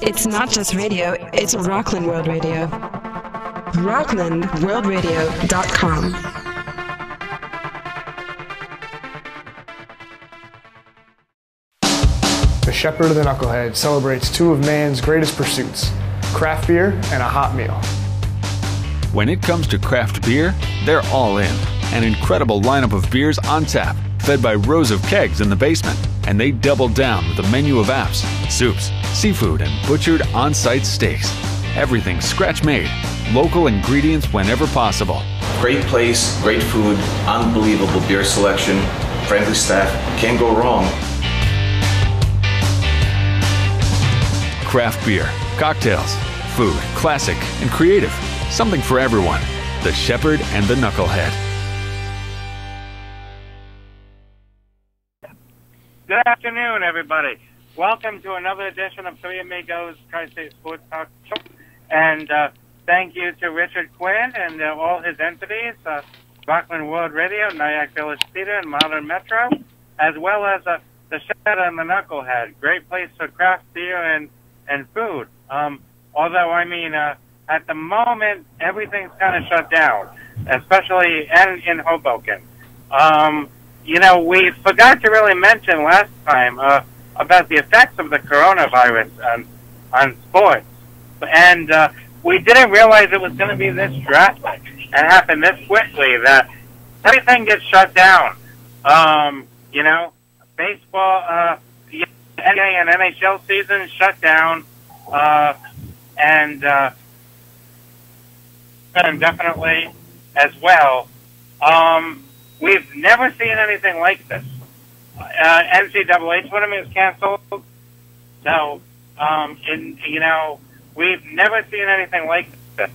It's not just radio, it's Rockland World Radio. RocklandWorldRadio.com. The Shepherd the Knucklehead celebrates two of man's greatest pursuits, craft beer and a hot meal. When it comes to craft beer, they're all in. An incredible lineup of beers on tap, fed by rows of kegs in the basement. And they double down with a menu of apps, soups, seafood, and butchered on-site steaks. Everything scratch-made, local ingredients whenever possible. Great place, great food, unbelievable beer selection, friendly staff, can't go wrong. Craft beer, cocktails, food, classic and creative. Something for everyone. The Shepherd and the Knucklehead. Good afternoon, everybody. Welcome to another edition of Three Amigos Tri-State Sports Talk Show. And thank you to Richard Quinn and all his entities, Rockland World Radio, Nyack Village Theater, and Modern Metro, as well as the Shepherd and the Knucklehead. Great place for craft beer and food. Although, I mean, at the moment, everything's kind of shut down, especially in Hoboken. You know, we forgot to really mention last time about the effects of the coronavirus on sports. And we didn't realize it was going to be this drastic and happen this quickly, that everything gets shut down. You know, baseball, the NBA and NHL season shut down, and indefinitely as well. We've never seen anything like this. NCAA tournament is canceled. So, you know, we've never seen anything like this.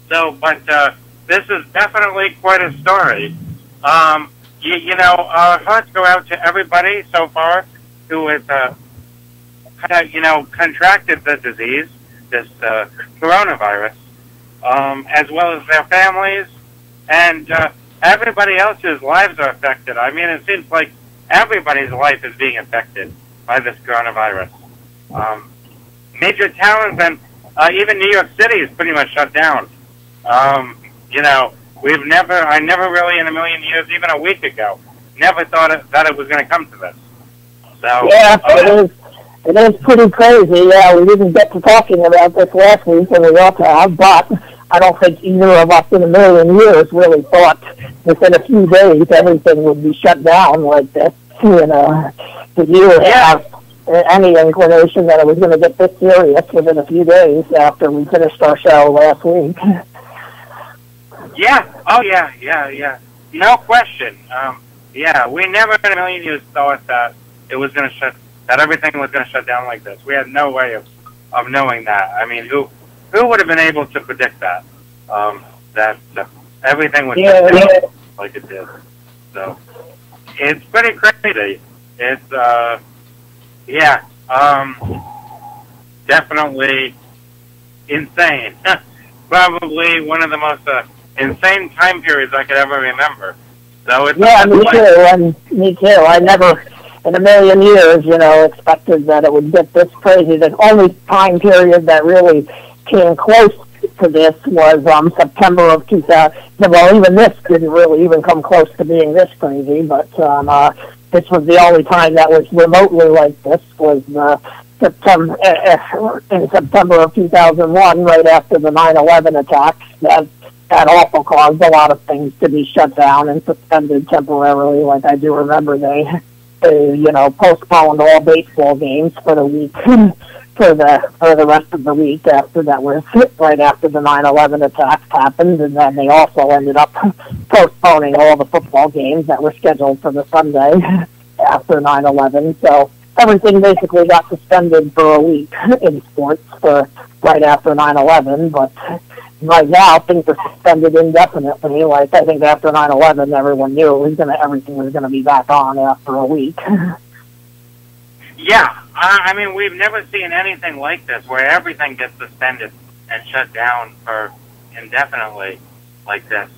So, but this is definitely quite a story. You know, our hearts go out to everybody so far who has, you know, contracted the disease, this coronavirus, as well as their families, and everybody else's lives are affected. I mean, it seems like everybody's life is being affected by this coronavirus. Major towns and even New York City is pretty much shut down. You know, I never really in a million years, even a week ago, never thought that it was going to come to this. So yeah, it is pretty crazy. Yeah, we didn't get to talking about this last week, and we ought to have, but I don't think either of us in a million years really thought within a few days everything would be shut down like this. You know, did you have any inclination that it was going to get this serious within a few days after we finished our show last week? Yeah. Oh, yeah. No question. Yeah, we never in a million years thought that it was going to that everything was going to shut down like this. We had no way of knowing that. I mean, who would have been able to predict that? That everything would shut down like it did. So it's pretty crazy. It's definitely insane. Probably one of the most insane time periods I could ever remember. So it's me too. I never in a million years, you know, expected that it would get this crazy. The only time period that really came close to this was September of 2000. Well, even this didn't really even come close to being this crazy, but this was the only time that was remotely like this, was in September of 2001, right after the 9/11 attacks. That also caused a lot of things to be shut down and suspended temporarily. Like, I do remember they you know, postponed all baseball games for the week, for the rest of the week after that was right after the 9/11 attacks happened, and then they also ended up postponing all the football games that were scheduled for the Sunday after 9/11. So everything basically got suspended for a week in sports for right after 9/11, but right now things are suspended indefinitely. Like, I think after 9/11 everyone knew everything was gonna be back on after a week. Yeah, I mean, we've never seen anything like this where everything gets suspended and shut down for indefinitely like this.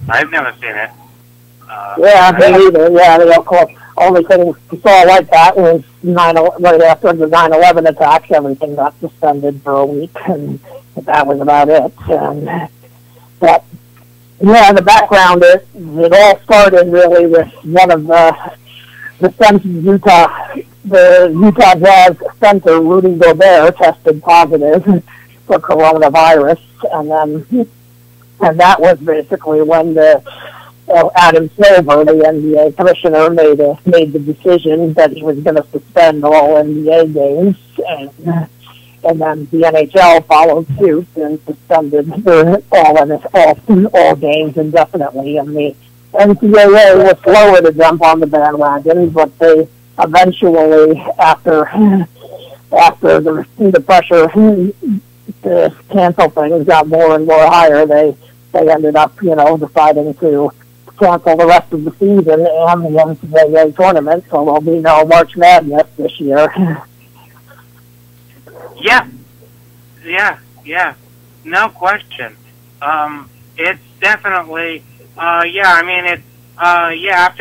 I've never seen it. Me either. Yeah, the only thing we saw like that was right after the 9/11 attacks, everything got suspended for a week, and that was about it. And but yeah, the background it all started really with one of the Utah Jazz center, Rudy Gobert, tested positive for coronavirus, and that was basically when Adam Silver, the NBA commissioner, made the decision that he was going to suspend all NBA games, and then the NHL followed suit and suspended all games indefinitely. And the NCAA was slower to jump on the bandwagon, but they eventually, after the pressure to cancel things got more and more higher, they ended up, deciding to cancel the rest of the season and the NCAA tournament, so there'll be no March Madness this year. Yeah, no question. It's definitely, after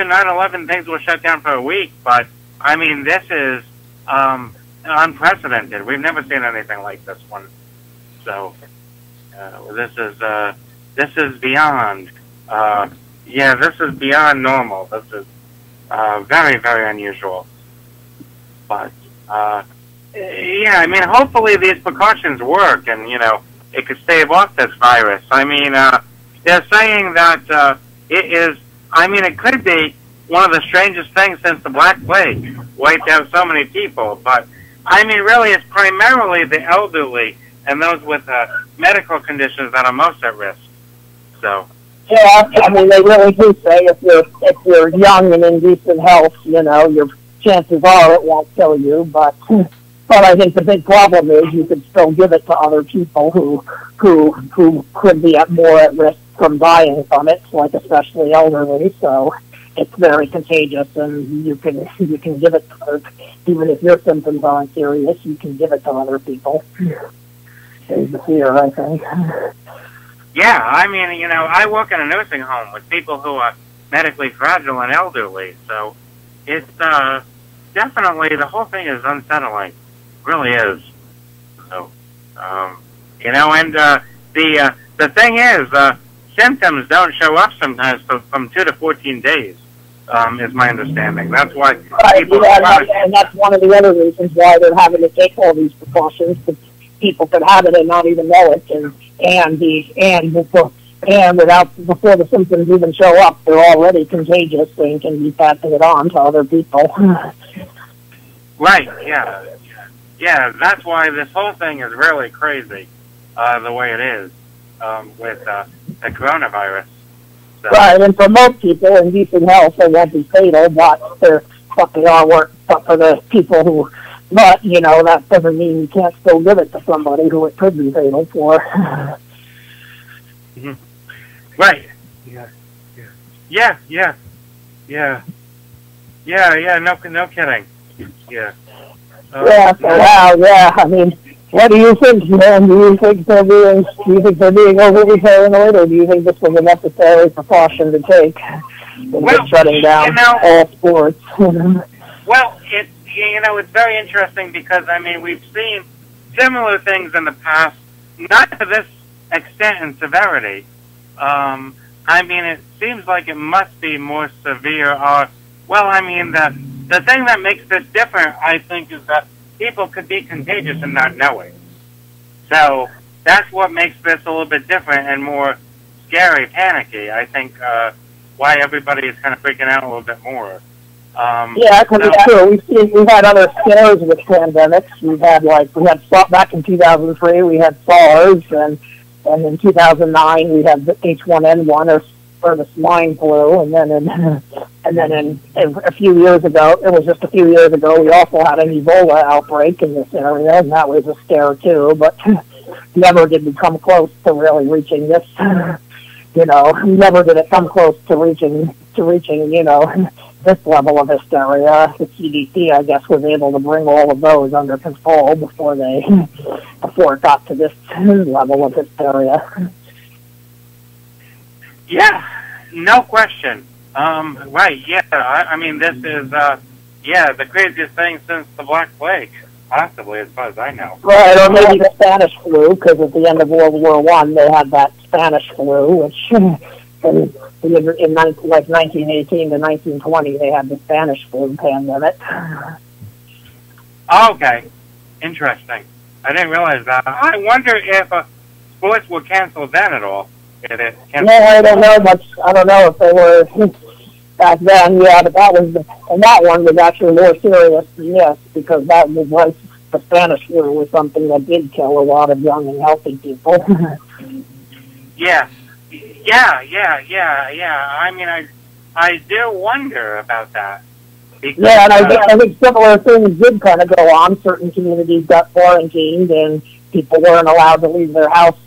9/11 things were shut down for a week, but I mean, this is unprecedented. We've never seen anything like this one. So this is beyond. This is beyond normal. This is very, very unusual. But hopefully these precautions work, and it could stave off this virus. I mean, they're saying that it is. I mean, it could be one of the strangest things since the Black Plague wiped out so many people. But I mean, really, it's primarily the elderly and those with medical conditions that are most at risk. So. Yeah, I mean, they really do say if you're young and in decent health, your chances are it won't kill you. But I think the big problem is you could still give it to other people who could be more at risk from dying from it, like especially elderly. So it's very contagious, and you can give it to, even if your symptoms aren't serious, you can give it to other people. There's the fear, I think. Yeah, I mean, I work in a nursing home with people who are medically fragile and elderly, so it's definitely, the whole thing is unsettling. It really is. So, and the thing is, symptoms don't show up sometimes from 2 to 14 days, is my understanding. That's why people... and that's one of the other reasons why they're having to take all these precautions, because people could have it and not even know it, before the symptoms even show up, they're already contagious and can be passing it on to other people. Right, yeah, that's why this whole thing is really crazy, the way it is, with the coronavirus. So. Right, and for most people in decent health, they won't be fatal, but for the people who... But, that doesn't mean you can't still give it to somebody who it could be fatal for. Mm-hmm. Right. Yeah, no kidding. Yeah. I mean, what do you think, man? Do you think they're being overly paranoid, or do you think this was a necessary precaution to take in shutting down all sports? Well, it's very interesting because, I mean, we've seen similar things in the past, not to this extent and severity. I mean, it seems like it must be more severe. The thing that makes this different, I think, is that people could be contagious and not know it. So that's what makes this a little bit different and more scary, panicky. I think why everybody is kind of freaking out a little bit more. Because it's true. We've had other scares with pandemics. We had back in 2003 we had SARS, and in 2009 we had the H1N1 or the swine flu, and then a few years ago, it was just a few years ago, we also had an Ebola outbreak in this area, and that was a scare too. But never did we come close to really reaching this. Never did it come close to reaching this level of hysteria. The CDC, I guess, was able to bring all of those under control before it got to this level of hysteria. Yeah, no question. Right, yeah. I mean, this is, yeah, the craziest thing since the Black Plague, possibly, as far as I know. Right, or maybe the Spanish flu, because at the end of World War I, they had that Spanish flu, which in like 1918 to 1920, they had the Spanish flu pandemic. Okay, interesting. I didn't realize that. I wonder if sports were canceled then at all. I don't know much. I don't know if they were back then. Yeah, but that one was actually more serious than this, because that was the Spanish flu was something that did kill a lot of young and healthy people. Yeah. I mean, I do wonder about that. Because, and I think similar things did kind of go on. Certain communities got quarantined, and people weren't allowed to leave their house,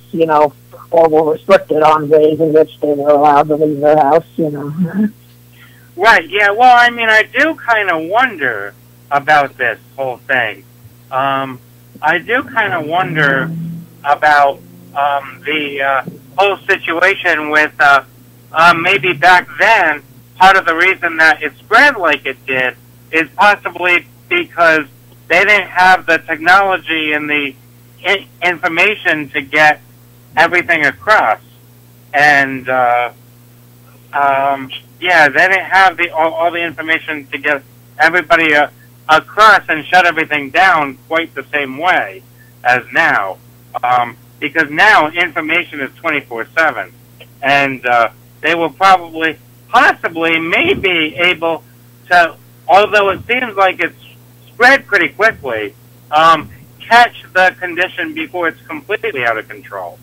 or were restricted on ways in which they were allowed to leave their house, Right, yeah, well, I mean, I do kind of wonder about this whole thing. I do kind of wonder about the whole situation with maybe back then, part of the reason that it spread like it did is possibly because they didn't have the technology and the information to get everything across. And, they didn't have all the information to get everybody across and shut everything down quite the same way as now. Because now information is 24/7. And they will possibly, maybe able to, although it seems like it's spread pretty quickly, catch the condition before it's completely out of control.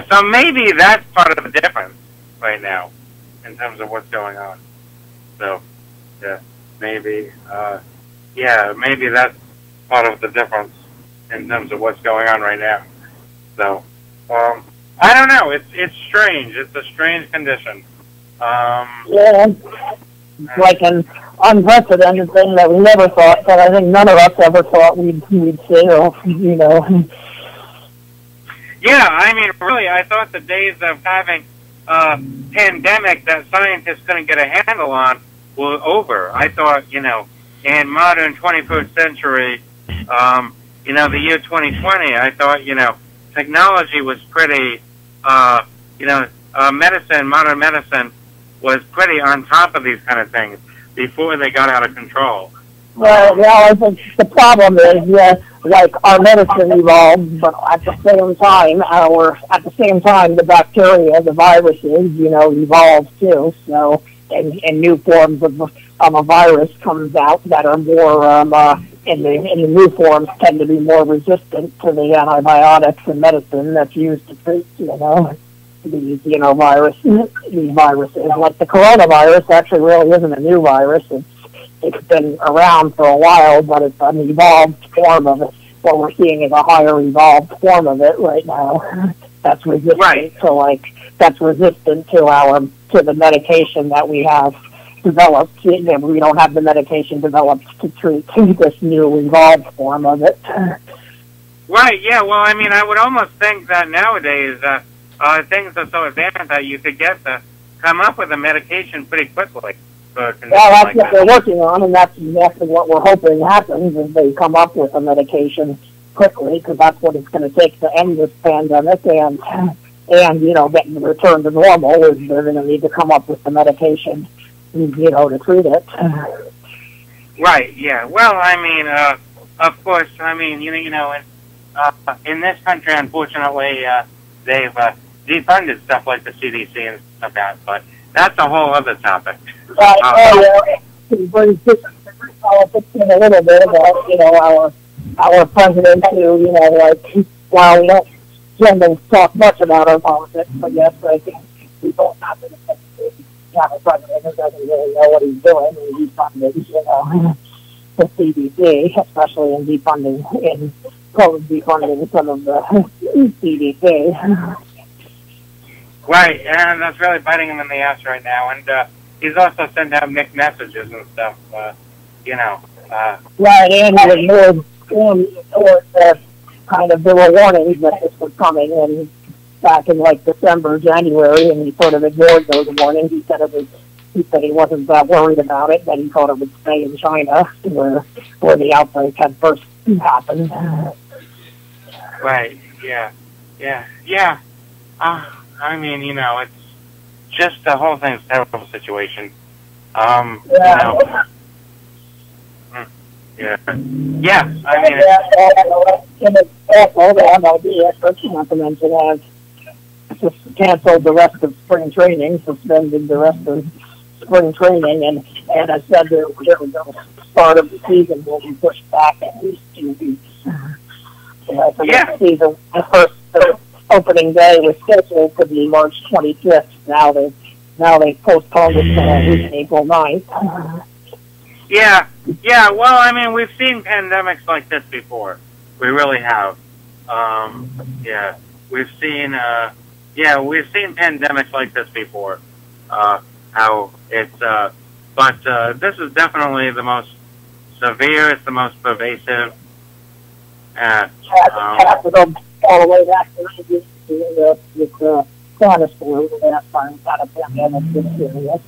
So maybe that's part of the difference right now in terms of what's going on. So, maybe that's part of the difference in terms of what's going on right now. So, I don't know. It's strange. It's a strange condition. It's like an unprecedented thing that we never thought, that I think none of us ever thought we'd see, Yeah, I mean, really, I thought the days of having a pandemic that scientists couldn't get a handle on were over. I thought, in modern 21st century, the year 2020, I thought, technology was pretty, modern medicine was pretty on top of these kind of things before they got out of control. Well, I think the problem is, our medicine evolved, but at the same time, the bacteria, the viruses, evolved too. So, and new forms of a virus comes out that are more, and the new forms tend to be more resistant to the antibiotics and medicine that's used to treat, these viruses. Like the coronavirus actually really isn't a new virus. It's been around for a while, but it's an evolved form of it. What we're seeing is a higher evolved form of it right now. That's resistant that's resistant to the medication that we have developed. We don't have the medication developed to treat this new evolved form of it. Right, yeah, well, I mean, I would almost think that nowadays, things are so advanced that you could come up with a medication pretty quickly. That's what they're working on, and that's exactly what we're hoping happens, is they come up with a medication quickly, because that's what it's going to take to end this pandemic, and getting the return to normal, is they're going to need to come up with the medication, to treat it. Right, yeah. Well, I mean, of course, I mean, in this country, unfortunately, they've defunded stuff like the CDC and stuff like that, but that's a whole other topic. Right, brings politics in a little bit about, our president who, while we don't generally talk much about our politics, but yes, I think we don't have to have a president who doesn't really know what he's doing, and he's funding, the CDC, especially in defunding some of the CDC. Right, and that's really biting him in the ass right now, and he's also sent out mixed messages and stuff, Right, and he was there were warnings that this was coming, and back in like December, January, and he sort of ignored those warnings. He said he wasn't that worried about it, that he thought it would stay in China, where the outbreak had first happened. Right. Yeah. I mean, it's just the whole thing's a terrible situation. Yeah. Yeah. I mean, it's awful. The MLB experts, not to mention, have just canceled the rest of spring training, suspended the rest of spring training, and I said the start of the season will be pushed back at least 2 weeks. The first opening day was scheduled to be March 25th. Now they postponed it to April 9th. Yeah. Well, I mean, we've seen pandemics like this before. We really have. We've seen pandemics like this before. How it's, but this is definitely the most severe. It's the most pervasive. Have to go all the way back to the Spanish flu. The last time got a pandemic this serious.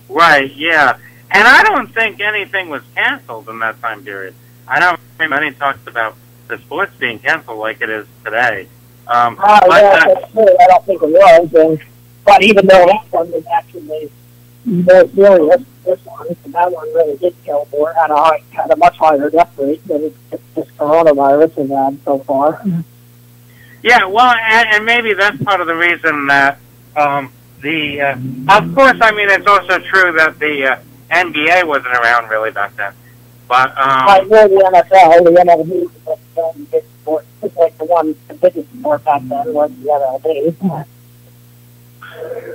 Right. Yeah. And I don't think anything was canceled in that time period. I don't think any talks about the sports being canceled like it is today. That's true. I don't think it was. But even though that one was actually more serious, that one really did kill more, had a much higher death rate than this coronavirus has had so far. Yeah, well, and maybe that's part of the reason that of course, I mean, it's also true that the NBA wasn't around really back then. But I know the NFL, the MLB, was like the biggest sport back then was the MLB.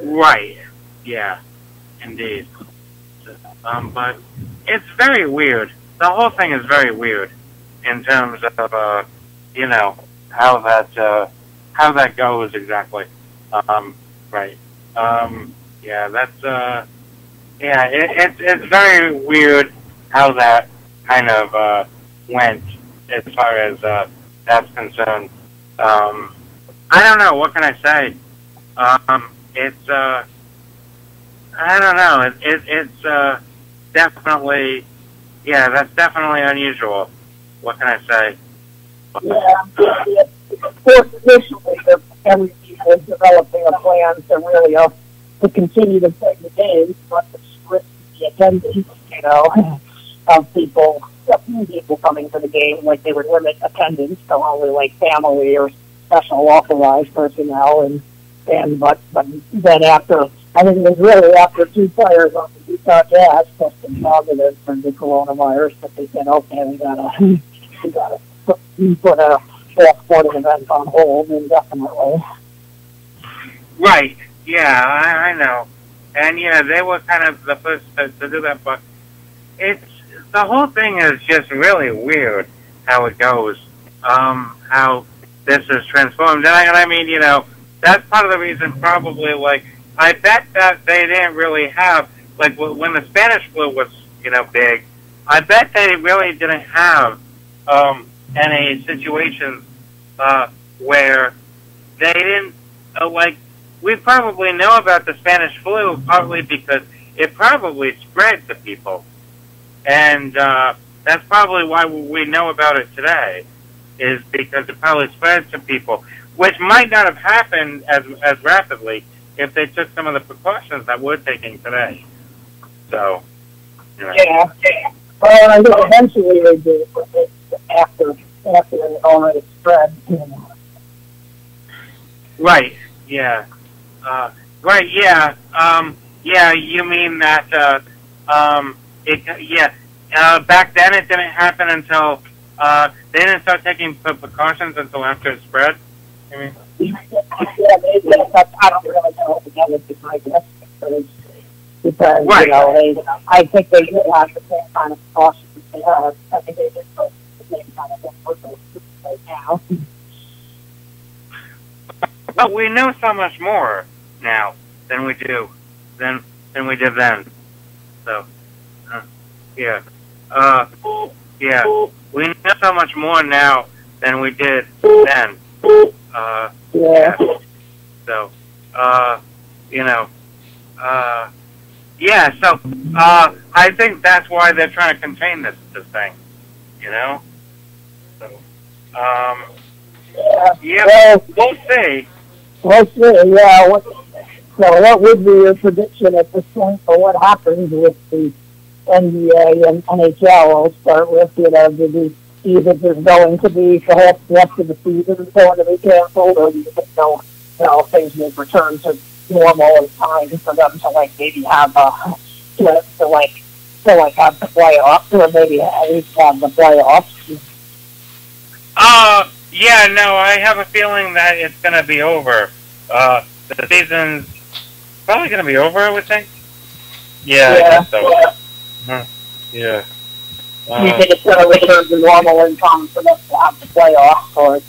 Right. Yeah. Indeed. But it's very weird. The whole thing is very weird in terms of how that goes exactly. Right. It's very weird how that kind of went as far as that's concerned. I don't know. What can I say? It's I don't know. It's definitely, that's definitely unusual. What can I say? Of course, initially, every team was developing a plan to really to continue to play the games, but to script the attendance, of people coming to the game, like they would limit attendance to only like family or special authorized personnel, but then after, I think it was really after 2 players on the Utah Jazz tested positive for the coronavirus that they said, okay, we gotta put a sporting event on hold indefinitely. Right. Yeah, I know. And they were kind of the first to do that, but the whole thing is just really weird how it goes, how this is transformed. And I mean, that's part of the reason probably, like, I bet that they didn't really have, like, when the Spanish flu was, big, I bet they really didn't have any situations where they didn't, we probably know about the Spanish flu partly because it probably spread to people. And that's probably why we know about it today, is because it probably spread to people, which might not have happened as rapidly if they took some of the precautions that we're taking today. So, Yeah. Well, I think eventually they did after it already spread. Right. Yeah. Right. Yeah. You mean that? Back then it didn't happen until they didn't start taking precautions until after it spread. I mean. Yeah, maybe. I don't really know what was my guess because right. I think they did have the same kind of precautions they have. I think they did the same kind of thing right now. But we know so much more now than we do than we did then. So, yeah. We know so much more now than we did then. Yeah. So, you know, yeah. So, I think that's why they're trying to contain this thing. You know. So, yeah. Well, we'll see. We'll see. Yeah. What would be your prediction at this point for what happens with the NBA and NHL? We'll start with, do the season is going to be, perhaps the rest of the season is going to be canceled, or do you think things will return to normal in time for them to maybe have have the playoffs, or maybe at least have the playoffs? Yeah, no, I have a feeling that it's going to be over. The season's probably going to be over, I would think. Yeah. I guess so. Yeah. Do you think it's going to return to normal in time for them to have the playoffs, or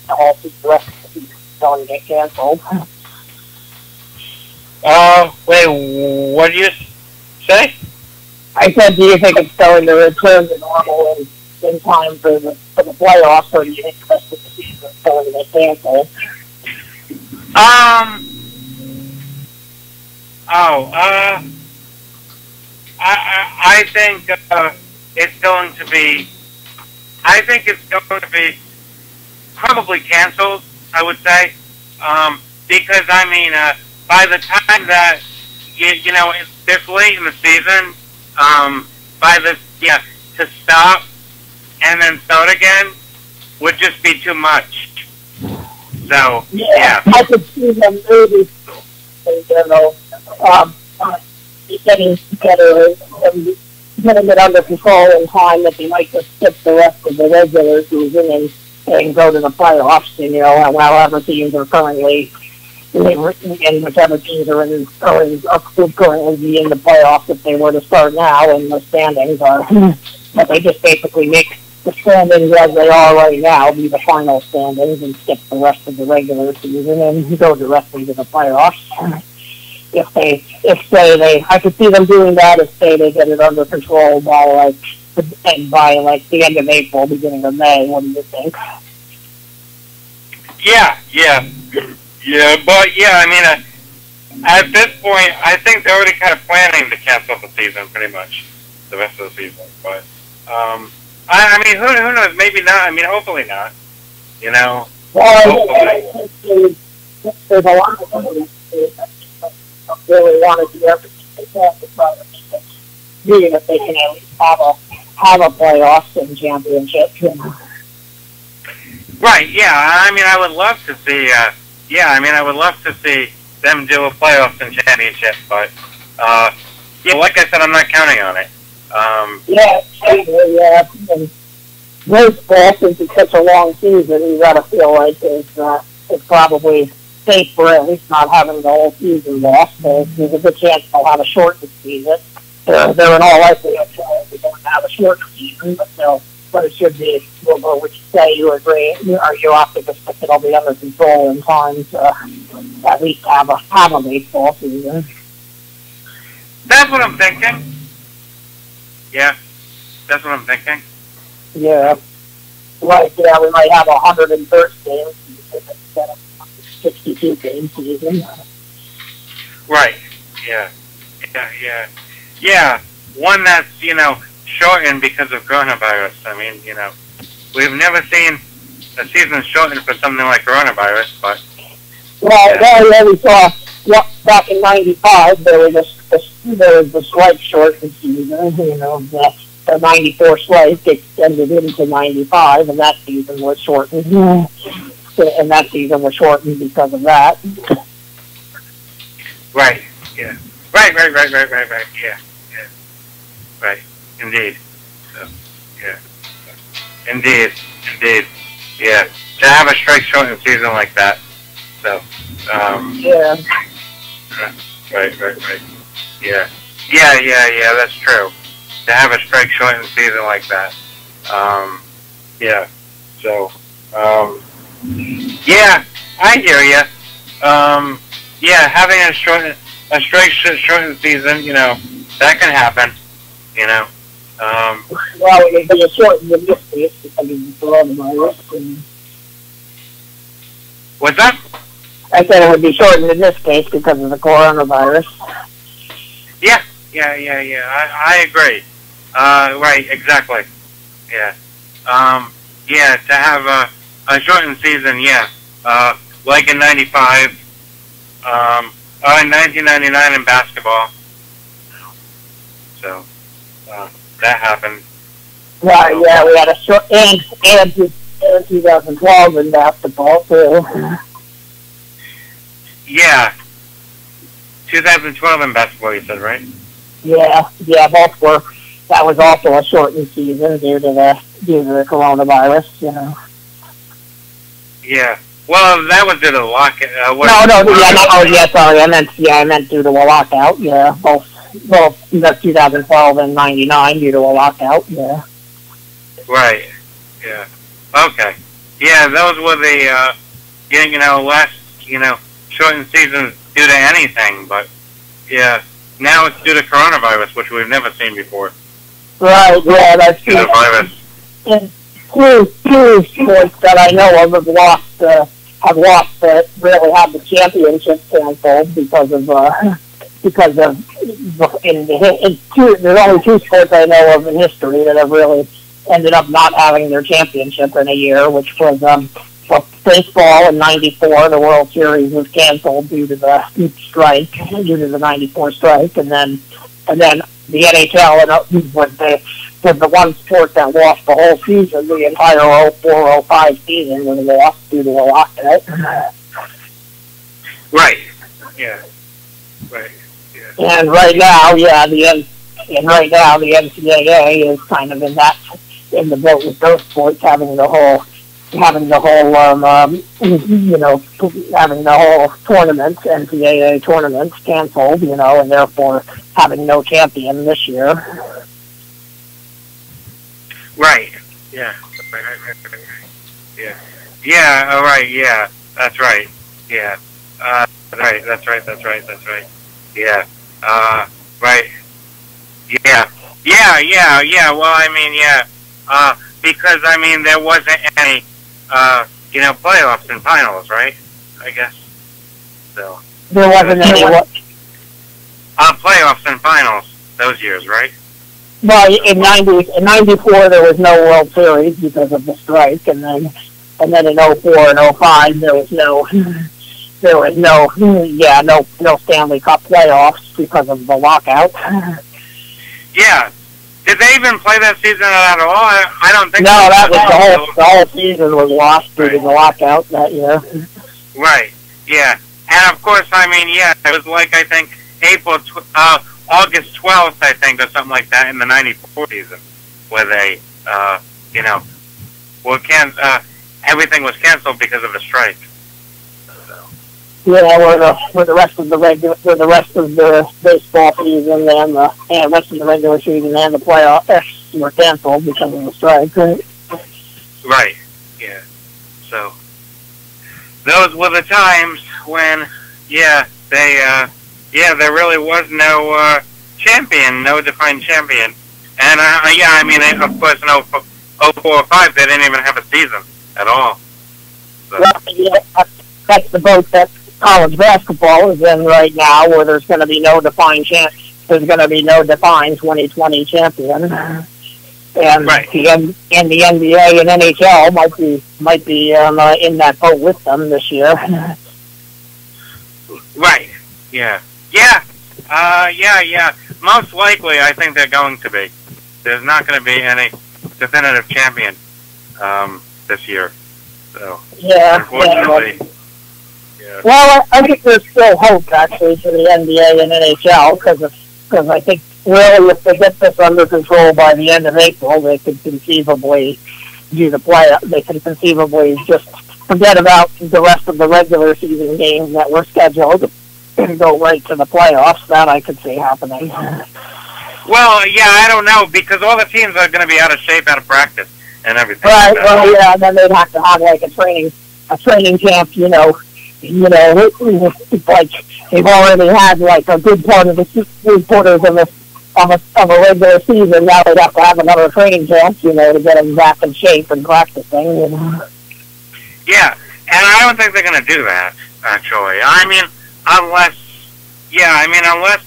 all the rest of the season going to get canceled? Wait, what did you say? I said, do you think it's going to return to normal in time for the playoffs, or do you think the rest of the season is going to get canceled? I think it's going to be. I think it's going to be probably canceled. I would say, because I mean, by the time that it's this late in the season, to stop and then start again would just be too much. So yeah. I could see them maybe, getting it under control in time that they might just skip the rest of the regular season and go to the playoffs. And however teams are currently, and whichever teams are could currently be in the playoffs if they were to start now, and the standings are, but they just basically make the standings as they are right now be the final standings and skip the rest of the regular season and go directly to the playoffs. I could see them doing that if they get it under control by the end of April, beginning of May. What do you think? Yeah. But I mean, at this point, I think they're already kind of planning to cancel the season, pretty much, the rest of the season. But I mean, who knows? Maybe not. I mean, hopefully not. Well, hopefully. there's a lot of people that really want to do everything they can to try to being that they can at least have a playoffs and championship. Right. Yeah. I mean, I would love to see. I would love to see them do a playoffs and championship, but like I said, I'm not counting on it. Yeah. And baseball, since it's such a long season, you got to feel like it's probably safe for at least not having the whole season lost. There's a good chance they'll have a shortened season. They're in all likelihood going to have a shortened season, but it should be. Would you say you agree? Are you optimistic it'll be under control in time to at least have a baseball season? That's what I'm thinking. Yeah, that's what I'm thinking. Yeah, we might have 130 games instead of 62 game season. Right. Yeah. One that's shortened because of coronavirus. I mean, we've never seen a season shortened for something like coronavirus, but. We saw back in '95 there was the strike shortened season. The '94 strike extended into '95, and that season was shortened. And that season was shortened because of that. Right. Yeah. Right. Yeah. Right. Indeed. So, yeah. Indeed. Yeah. To have a strike shortened season like that. So. Yeah. Right. Yeah. Yeah. That's true. To have a strike shortened season like that. Yeah. So. Yeah, I hear you. Yeah, having a strike shortened season, that can happen. Well, it'd be a shortened in this case because of the coronavirus. What's that? I said it would be shortened in this case because of the coronavirus. Yeah. I agree. Right, exactly. Yeah. Yeah, to have a shortened season, yeah. Like in 95, in 1999 in basketball. So, that happened. Right, yeah, we had a short, and 2012 in basketball, too. Yeah. 2012 in basketball, you said, right? Yeah, both were. That was also a shortened season due to the coronavirus, you know. Yeah. Well, that was due to the lockout. Sorry, I meant due to a lockout, yeah. Both the 2012 and 99 due to a lockout, yeah. Right. Yeah. Okay. Yeah, those were the, last, shortened seasons due to anything, but, yeah, now it's due to coronavirus, which we've never seen before. Right, yeah, that's due to virus. And two sports that I know of have lost really have the championship canceled because of there's only two sports I know of in history that have really ended up not having their championship in a year, which was baseball in '94. The World Series was canceled due to the strike, due to the '94 strike, and then the NHL was the one sport that lost the whole season. The entire 04-05 season was lost due to a lockout. Right. Yeah. Right. Yeah. And right now, the NCAA is kind of in the boat with those sports, having the whole tournament, NCAA tournaments canceled, and therefore having no champion this year. Right. Yeah. Yeah. Yeah. All right. Yeah. That's right. Yeah. Right. That's right. Yeah. Right. Yeah. Yeah. Well, I mean, yeah. Because I mean, there wasn't any, playoffs and finals, right? I guess. So. There wasn't any what? Playoffs and finals those years, right? Well, in '94 there was no World Series because of the strike, and then in 04 and 05 there was no Stanley Cup playoffs because of the lockout. Yeah. Did they even play that season at all? I don't think. No, that was the whole season was lost due to the lockout that year. Right. Yeah. And of course, I mean, yeah, it was like I think August 12th, I think, or something like that in the '94 season, where they, everything was canceled because of the strike. Yeah, where the rest of the baseball season and the rest of the regular season and the playoffs were canceled because of the strike. Right. Yeah. So those were the times when, there really was no champion, no defined champion, and I mean, of course, in 04-05 they didn't even have a season at all. So. Well, yeah, that's the boat that college basketball is in right now, where there's going to be no defined there's going to be no defined 2020 champion, and right. the NBA and NHL might be in that boat with them this year. Right. Yeah. Most likely, I think they're going to be. There's not going to be any definitive champion this year. So, unfortunately. Yeah. Well, I think there's still hope, actually, for the NBA and NHL, because I think, really, if they get this under control by the end of April, they could conceivably do the playoff. They can conceivably just forget about the rest of the regular season games that were scheduled and go right to the playoffs. That I could see happening. Well, yeah, I don't know, because all the teams are going to be out of shape, out of practice, and everything. Right. Well, yeah, and then they'd have to have like a training camp. Like they've already had like a good part of the 3/4 of a regular season. Now they'd have to have another training camp, to get them back in shape and practicing. Yeah. And I don't think they're going to do that, actually. I mean, unless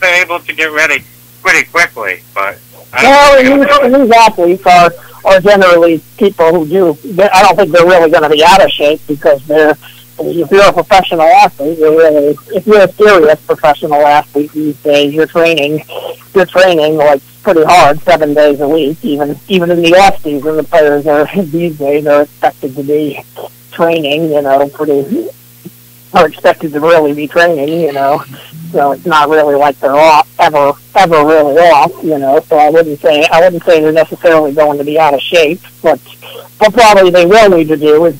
they're able to get ready pretty quickly. But these athletes are generally people who do. I don't think they're really going to be out of shape because if you're a professional athlete, if you're a serious professional athlete these days, you're training like pretty hard 7 days a week. Even in the off season, the players these days are expected to be training. Are expected to really be training. So it's not really like they're ever really off. So I wouldn't say they're necessarily going to be out of shape. But what probably they will need to do is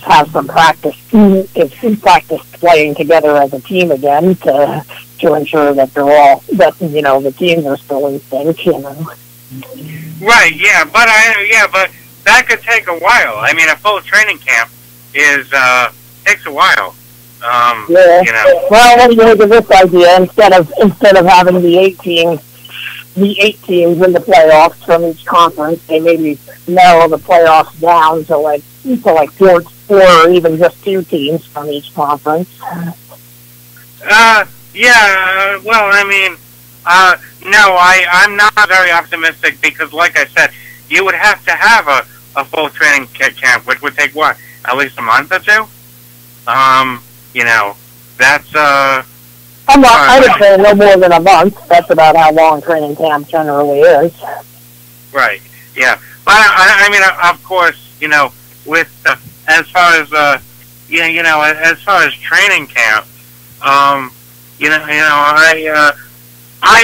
have some practice. Practice playing together as a team again to ensure that the teams are still in sync. Right. Yeah. But that could take a while. I mean, a full training camp takes a while. Well, what do you think of this idea? Instead of having the 8 teams in the playoffs from each conference, they maybe narrow the playoffs down to like 4 or even just 2 teams from each conference. Yeah. Well, I mean, no, I'm not very optimistic because, like I said, you would have to have a full training camp, which would take what, at least a month or 2. That's I would say no more than a month. That's about how long training camp generally is. Right. Yeah. But I mean, of course, with as far as as far as training camp, I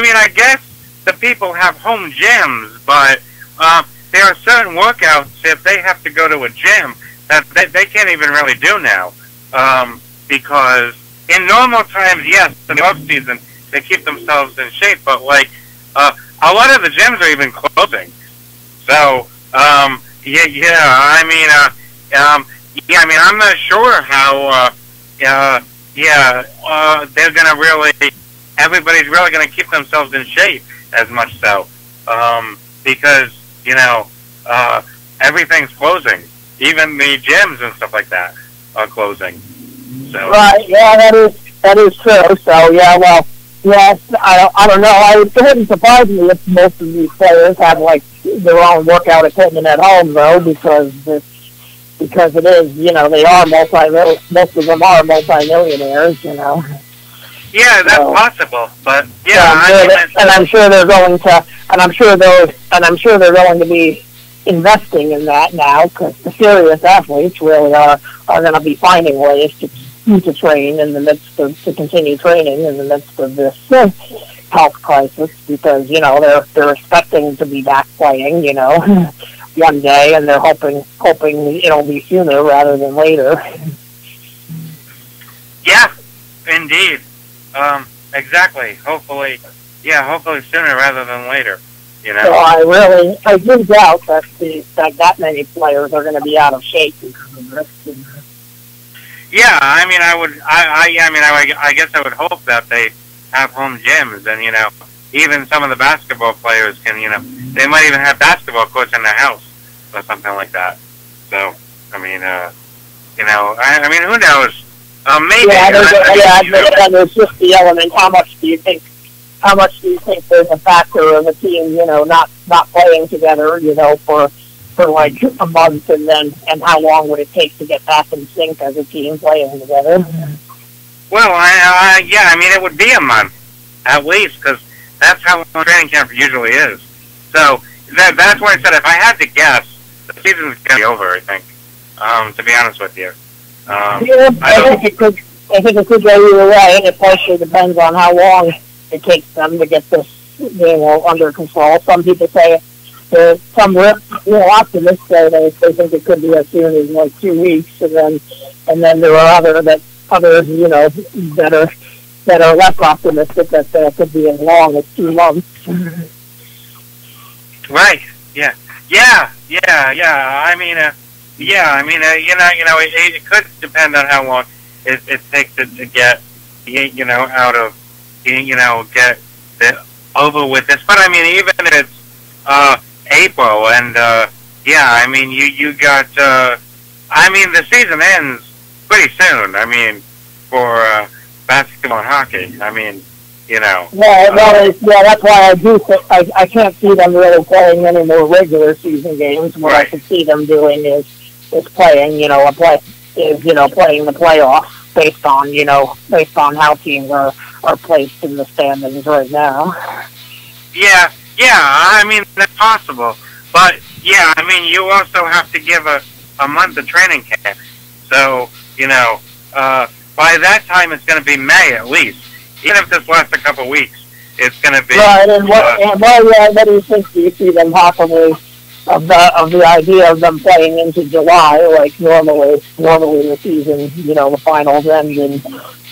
mean, I guess the people have home gyms, but there are certain workouts if they have to go to a gym that they can't even really do now. Because in normal times, yes, in the off season, they keep themselves in shape, but a lot of the gyms are even closing. So, I mean, I'm not sure how, they're gonna everybody's really gonna keep themselves in shape as much so, because, everything's closing. Even the gyms and stuff like that are closing. So. Right, yeah, that is true. So, yeah, well, yes, I don't know. It wouldn't surprise me if most of these players have, their own workout equipment at home, though, because it is, they are most of them are multimillionaires, Yeah, that's possible, but, I'm sure they're going to be investing in that now, because the serious athletes really are going to be finding ways to train to continue training in the midst of this health crisis, because they're expecting to be back playing one day, and they're hoping it'll be sooner rather than later. Yeah, indeed. Exactly. Hopefully sooner rather than later. So I do doubt that many players are going to be out of shape because of this. Yeah, I mean, I guess I would hope that they have home gyms, and even some of the basketball players can, they might even have basketball courts in their house or something like that. So, I mean, who knows? Maybe. And there's just the element. How much do you think there's a factor of a team, not playing together, for a month, and how long would it take to get back in sync as a team playing together? Well, I mean, it would be a month at least, because that's how long training camp usually is. So that's why I said if I had to guess, the season's gonna be over. I think, to be honest with you. I think it could go either way, and it partially depends on how long it takes them to get this, under control. Some people say, some optimists say they think it could be as soon as 2 weeks, and then there are others that are less optimistic that it could be as long as 2 months. Right. Yeah. I mean, it could depend on how long it takes to get, out of, get over with this. But I mean, even if it's April, and I mean, you got I mean, the season ends pretty soon. I mean, for basketball and hockey. I mean, you know. Yeah, that's why I do think I can't see them really playing any more regular season games. What I could see them doing is playing, playing the playoffs based on how teams are placed in the standings right now. Yeah, I mean, that's possible. But, yeah, I mean, you also have to give a month of training camp. So, by that time it's going to be May at least. Even if this lasts a couple weeks, it's going to be... Right, and what do you think? Do you see them possibly... Of the idea of them playing into July, like normally the season, the finals end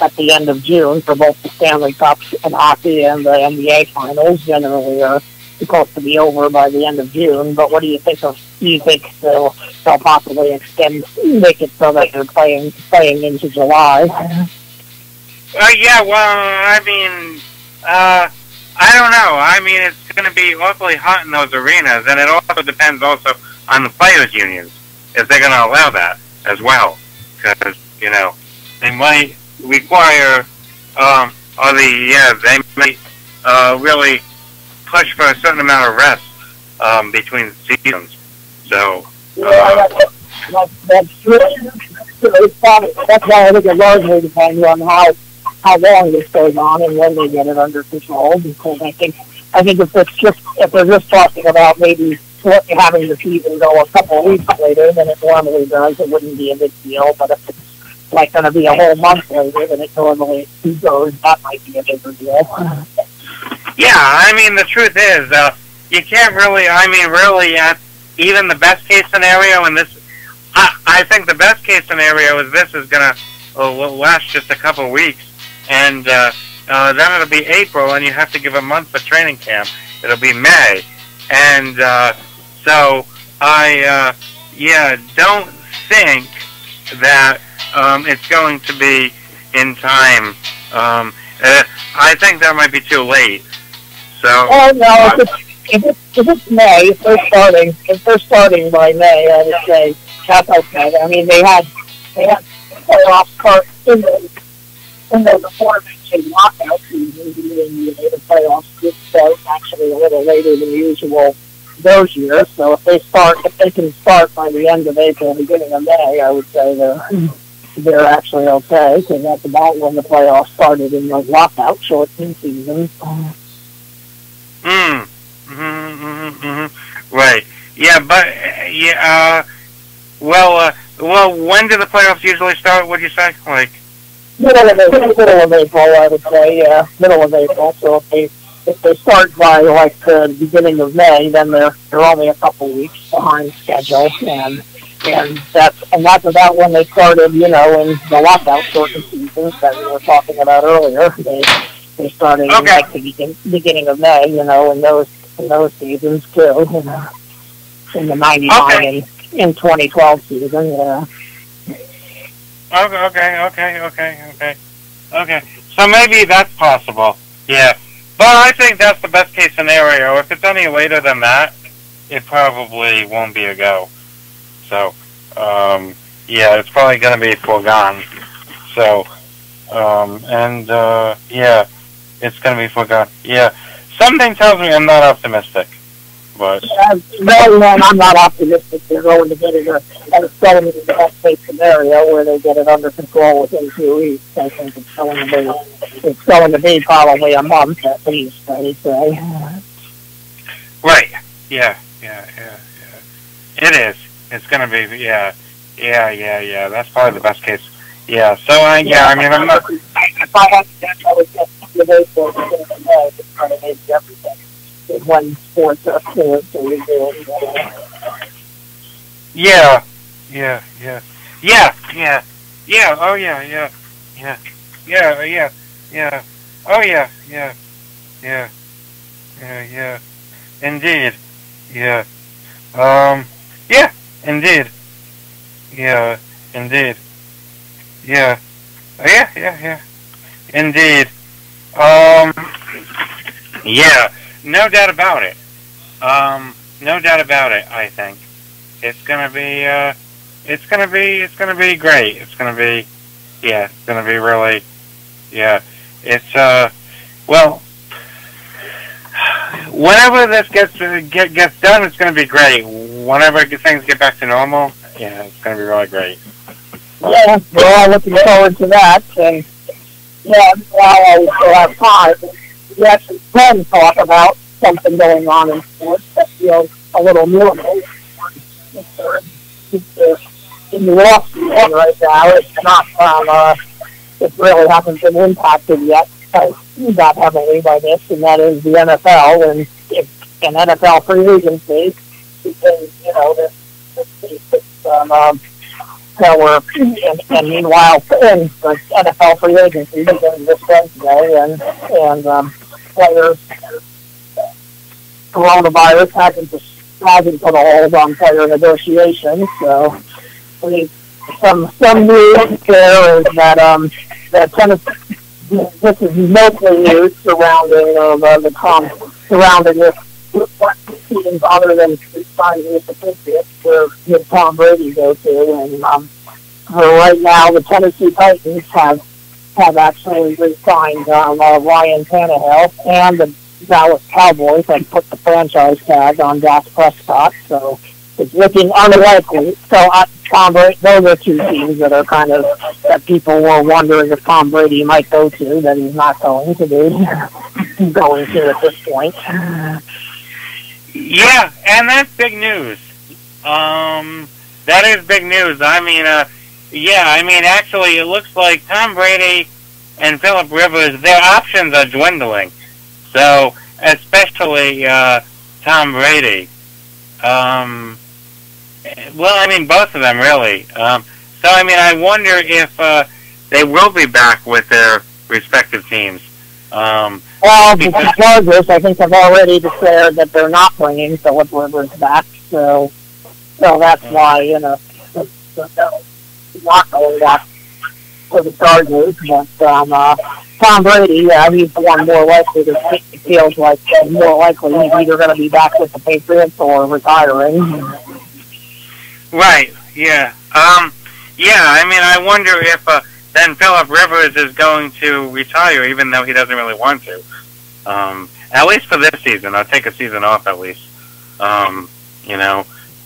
at the end of June for both the Stanley Cups and hockey, and the NBA finals generally are supposed to be over by the end of June. But what do you think of? Do you think they'll possibly make it so that they're playing into July? Yeah, well, I mean, I don't know. I mean, it's going to be awfully hot in those arenas, and it also depends also on the players' unions, if they're going to allow that as well. Because, they might require, they might really push for a certain amount of rest between seasons. So, that's true. That's why I think it largely depends on how long this goes on and when they get it under control. Because I think if they're just talking about maybe having the season go a couple of weeks later than it normally does, it wouldn't be a big deal. But if it's like going to be a whole month later than it normally goes, that might be a bigger deal. Yeah, I mean, the truth is, you can't really, even the best case scenario, and this, I think the best case scenario is this is going to last just a couple of weeks, and then it'll be April, and you have to give a month for training camp. It'll be May, and so I, don't think that it's going to be in time. I think that might be too late. So. Oh no! If it's May, if they're starting by May, I would say that's okay. I mean, they had playoffs start in the aforementioned lockout season, the playoffs did start actually a little later than usual those years. So if they can start by the end of April, beginning of May, I would say they're actually okay, because that's about when the playoffs started in those lockout short seasons. Right. Yeah, but well, when do the playoffs usually start? Would you say? Like middle of April, I would say. Yeah, middle of April. So if they start by like the beginning of May, then they're only a couple weeks behind schedule, and that's about when they started. In the lockout shortened seasons that we were talking about earlier. They started in like the beginning of May, in those seasons too, in the 99 and 2012 season, yeah. Okay. So maybe that's possible, yeah. But I think that's the best case scenario. If it's any later than that, it probably won't be a go. So, it's probably going to be foregone. So, it's going to be forgotten. Yeah. Something tells me I'm not optimistic. But no, I'm not optimistic. They're going to get it it's going to be the best case scenario where they get it under control within 2 weeks. I think it's going to be probably a month at least, I'd say. Right. Yeah. It is. It's going to be, yeah. That's probably the best case. Yeah, so, I mean, I'm not... If I had to guess, I would guess the baseball is trying to make everything. One sports to rebuild. Yeah. Oh, yeah. Oh, yeah. Indeed. Yeah. Indeed. Yeah. Indeed. Yeah. Yeah. Indeed. Yeah. No doubt about it. I think. It's gonna be, it's gonna be great. It's gonna be really, yeah. It's well, whenever this gets done, it's gonna be great. Whenever things get back to normal, yeah, it's gonna be really great. Yeah, we're all looking forward to that. And yeah, while we still have time, we actually can talk about something going on in sports that feels a little normal. In the off season right now, it's not it really hasn't been impacted yet that heavily by this, and that is the NFL and NFL free agency, because and meanwhile, the NFL free agency begins this Wednesday, and players, coronavirus hasn't put a hold on player negotiations. So, some news there is that Tennessee. This is mostly news surrounding what teams other than signing with the Patriots where did Tom Brady go to, and for right now the Tennessee Titans have actually re-signed Ryan Tannehill, and the Dallas Cowboys have put the franchise tag on Dak Prescott, so it's looking unlikely. So Tom Brady, those are two teams that are that people were wondering if Tom Brady might go to, that he's not going to be going to at this point. Yeah, and that's big news. That is big news. Actually, it looks like Tom Brady and Phillip Rivers, their options are dwindling. So, especially Tom Brady. Both of them, really. I wonder if they will be back with their respective teams. The Chargers, I think, have already declared that they're not bringing Phillip Rivers back, so that's why, not going back to the Chargers, but Tom Brady, he's the one more likely to, it feels like more likely he's either going to be back with the Patriots or retiring. Right, yeah. I wonder if then Phillip Rivers is going to retire, even though he doesn't really want to. At least for this season. I'll take a season off at least.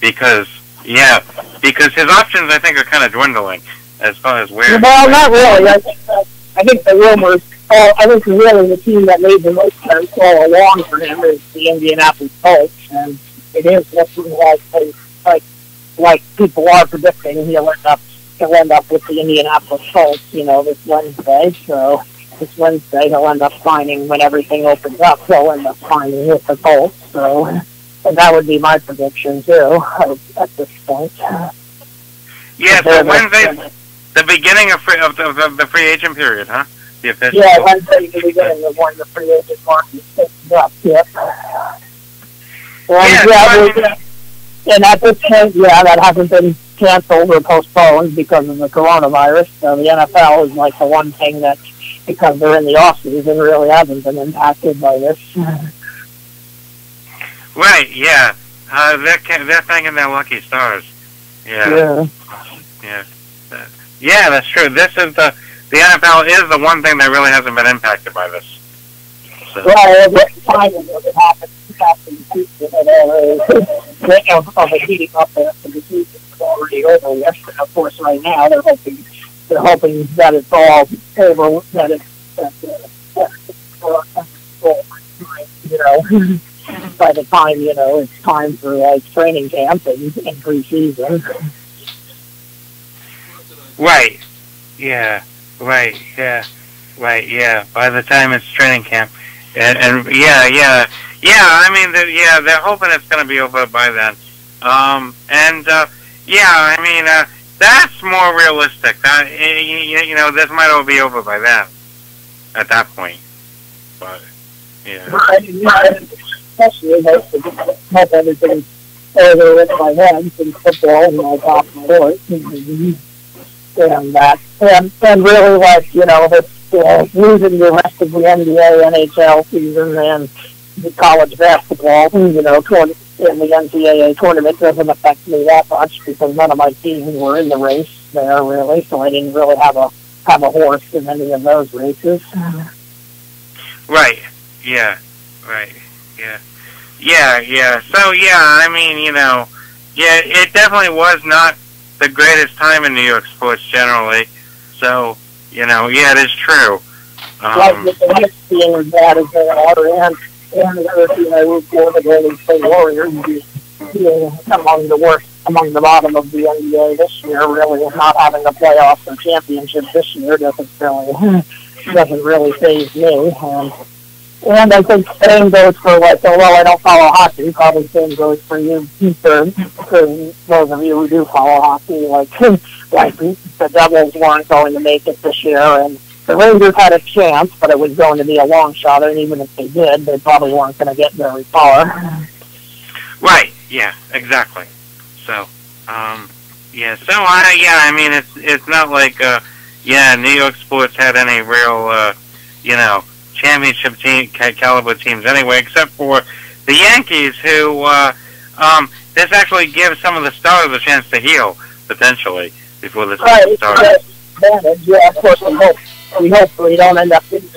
Because his options, I think, are kind of dwindling as far as where... Well, not really. I think the rumors... I think really the team that made the most sense all along for him is the Indianapolis Colts, and it is looking like people are predicting he'll end up with the Indianapolis Colts, this Wednesday. So this Wednesday he'll end up signing when everything opens up. He'll end up signing with the Colts. So, and that would be my prediction too at this point. Yeah, so Wednesday, the beginning of the free agent period, huh? Yeah, Wednesday the beginning of when the free agent market picks up. Yep. And at this point, that hasn't been canceled or postponed because of the coronavirus. So the NFL is like the one thing that, because they're in the off season, really hasn't been impacted by this. Right. Yeah. They're thanking their lucky stars. Yeah. Yeah, that's true. This is the NFL is the one thing that really hasn't been impacted by this. So. Well, the timing of it happened of it heating up after the season was already over yesterday. Of course, right now they're hoping that it's all over, that it's by the time it's time for training camp and preseason. Right. Yeah. Right. Yeah. Right. Yeah. By the time it's training camp, and yeah. They're hoping it's going to be over by then. That's more realistic. This might all be over by then. At that point, but yeah. Especially hope everything's over with by then, since football and my top sport, and that, and really losing the rest of the NBA, NHL season, the college basketball, in the NCAA tournament doesn't affect me that much because none of my teams were in the race there really, so I didn't really have a horse in any of those races. Right. Yeah. Right. Yeah. Yeah. Yeah. So I mean, it definitely was not the greatest time in New York sports generally. So it is true. With the Knicks being as bad as they are, and the other team I root for, the Golden State Warriors, being among the bottom of the NBA this year, really, and not having the playoffs or championship this year doesn't really faze me. And I think same goes for although I don't follow hockey, probably same goes for you, for those of you who do follow hockey. Like the Devils weren't going to make it this year, and the Rangers had a chance, but it was going to be a long shot, and even if they did, they probably weren't going to get very far. Right. Yeah. Exactly. So, I mean, it's not like, New York sports had any real, championship team caliber teams anyway, except for the Yankees, who, this actually gives some of the stars a chance to heal, potentially, before the season starts. Yeah, of course, we hope we don't end up getting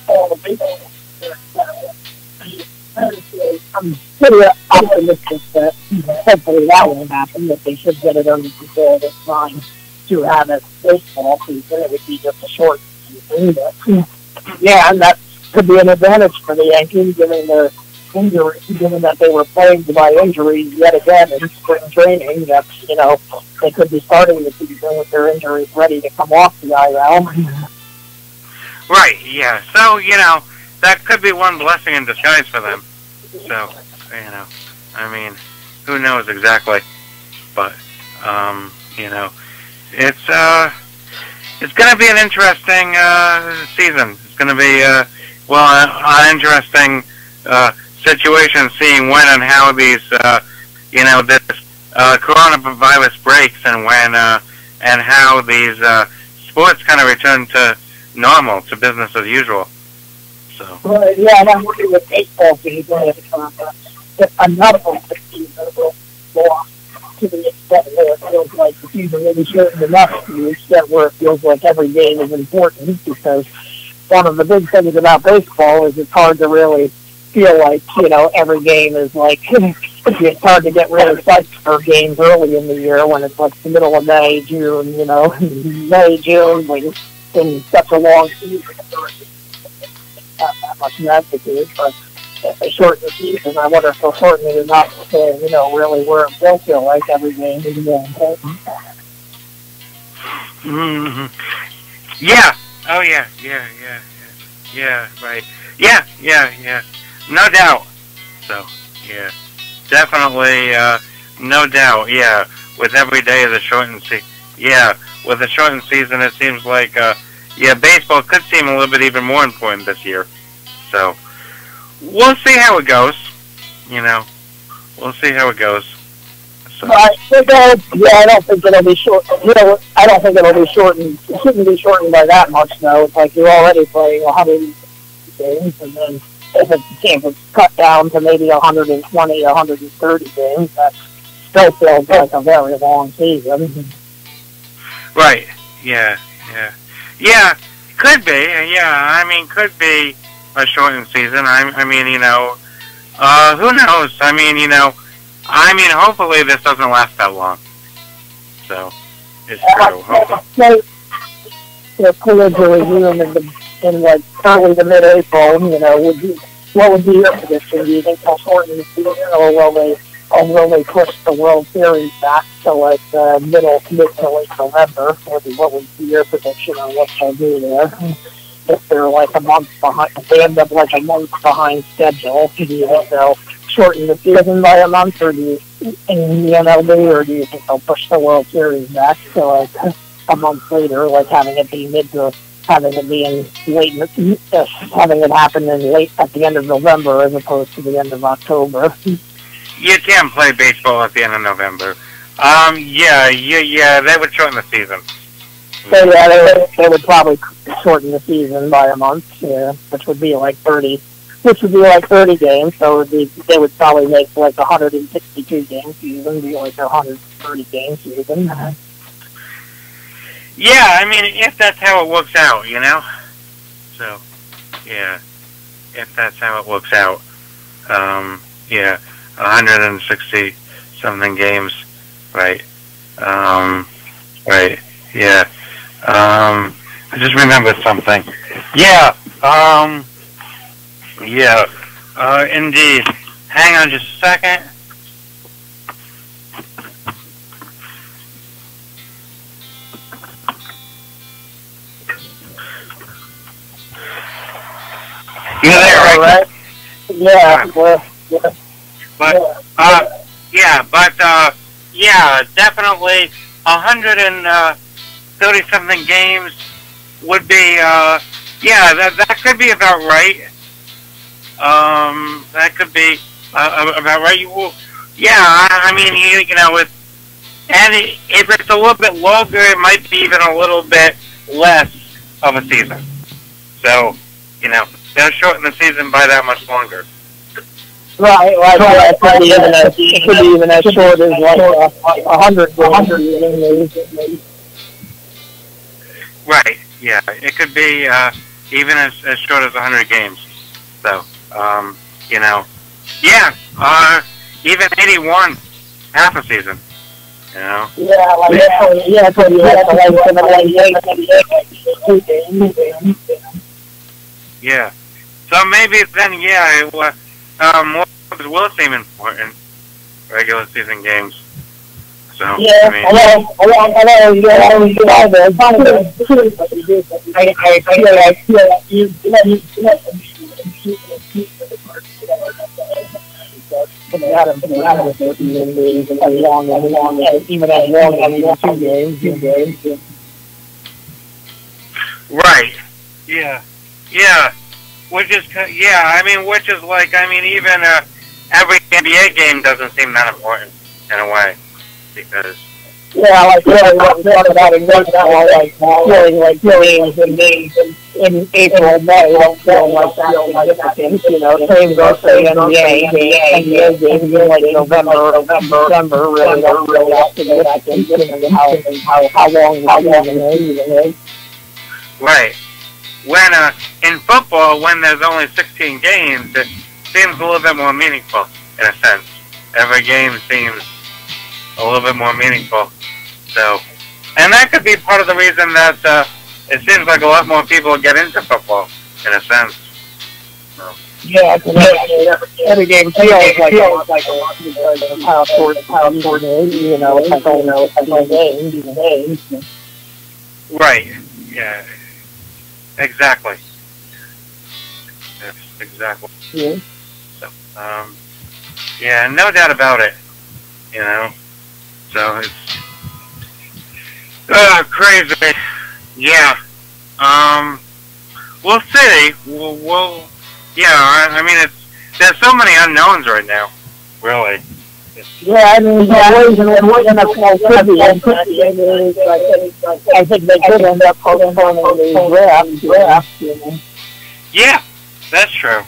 all the people. I'm pretty optimistic that hopefully that won't happen, that they should get it under control this time to have a baseball season. It would be just a short season. But, and that could be an advantage for the Yankees, given their injury, given that they were plagued by injuries yet again in spring training, that, they could be starting the season with their injuries ready to come off the IL. Right, yeah. So, that could be one blessing in disguise for them. So, I mean, who knows exactly? But, it's going to be an interesting season. It's going to be, an interesting situation, seeing when and how these, this coronavirus breaks, and when and how these sports kind of return to normal, to business as usual. So. Right, yeah, and I'm working with baseball games. If enough of the season will go off to the extent where it feels like the season will be shortened enough to the extent where it feels like every game is important, because one of the big things about baseball is it's hard to really feel like, every game is like, it's hard to get really psyched for games early in the year when it's like the middle of May, June, May, June, when in such a long season. Not that much in that case, but if they shorten the season, I wonder if they'll shorten it enough to, really where it will feel like every game is more important. Mm-hmm. Yeah. Oh, yeah. Yeah, right. Yeah. No doubt. So, yeah. Definitely, no doubt, yeah. With every day of the shortened season. Yeah, with the shortened season, it seems like, baseball could seem a little bit even more important this year. So, we'll see how it goes. We'll see how it goes. So. I don't think it'll be short. I don't think it'll be shortened. It shouldn't be shortened by that much, though. It's like you're already playing 100 games, and then if it's cut down to maybe 120, 130 games, that still feels like a very long season. Right. Yeah. Could be. Yeah. I mean, could be a shortened season. I mean, who knows? I mean, hopefully this doesn't last that long. So, it's true. They're cleared to resume in like early to mid-April. What would be your prediction? Do you think they'll shorten the season, or will they push the World Series back to like mid to late November? What would be your prediction on what they'll do there? If they're like a month behind, if they end up like a month behind schedule, do you think they'll shorten the season by a month, or in the MLB, or do you think they'll push the World Series back to like a month later, like having it be having it happen in late at the end of November as opposed to the end of October? You can't play baseball at the end of November. They would shorten the season. So yeah, they would probably shorten the season by a month, which would be like 30 which would be like 30 games, so they would probably make like 162 game season, be like 130 game season. Yeah, I mean, if that's how it works out, you know? So, yeah, if that's how it works out, yeah, 160-something games, right, right, yeah, I just remembered something. Yeah, yeah, indeed. Hang on just a second. You there, right? Yeah, yeah, definitely 130-something games would be, yeah, that could be about right. That could be about right. Yeah, I mean, you know, if it's a little bit longer, it might be even a little bit less of a season. So, you know, they'll shorten the season by that much longer. Right, yeah, it could be even as short as like 100 games. Right, yeah, it could be even as short as 100 games. So, you know, yeah, even 81, half a season, you know. Yeah, like, yeah, so you have to like 8 games. Yeah, so maybe then, yeah, it will seem important, regular season games. So, yeah, I mean, right, yeah, yeah, which is, yeah, I mean, which is like, I mean, even every NBA game doesn't seem that important in a way, because yeah, like really what we're talking about in baseball, like feeling like games in April, May, don't feel like that significant, you know, same goes for the NBA games in like November, December, really don't feel that significant, given how long the season is. right. When in football, when there's only 16 games, it seems a little bit more meaningful in a sense. Every game seems a little bit more meaningful. So, and that could be part of the reason that it seems like a lot more people get into football in a sense. So. Yeah, every game feels like a lot because of how short it is. You know, it's like only games. Right. Yeah. Exactly. Yes, exactly. Yeah. So, yeah, no doubt about it. You know, so it's crazy. Yeah. We'll see. We'll yeah. I mean, there's so many unknowns right now. Really. Yeah, I mean, it wasn't a small trivia. I think they could end up postponing the draft. You know? Yeah, that's true.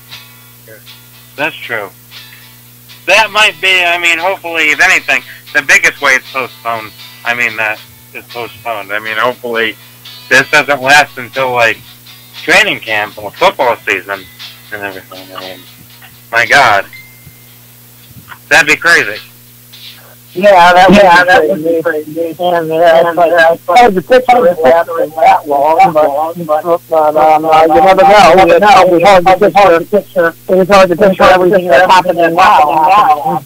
That's true. That might be, I mean, hopefully, if anything, the biggest way it's postponed, I mean, that is postponed. I mean, hopefully, this doesn't last until, like, training camp or football season and everything. I mean, my God. That'd be crazy. Yeah, that would be crazy. And it's hard to picture it lasting that long, but you never know. It's hard to picture everything that's happening now.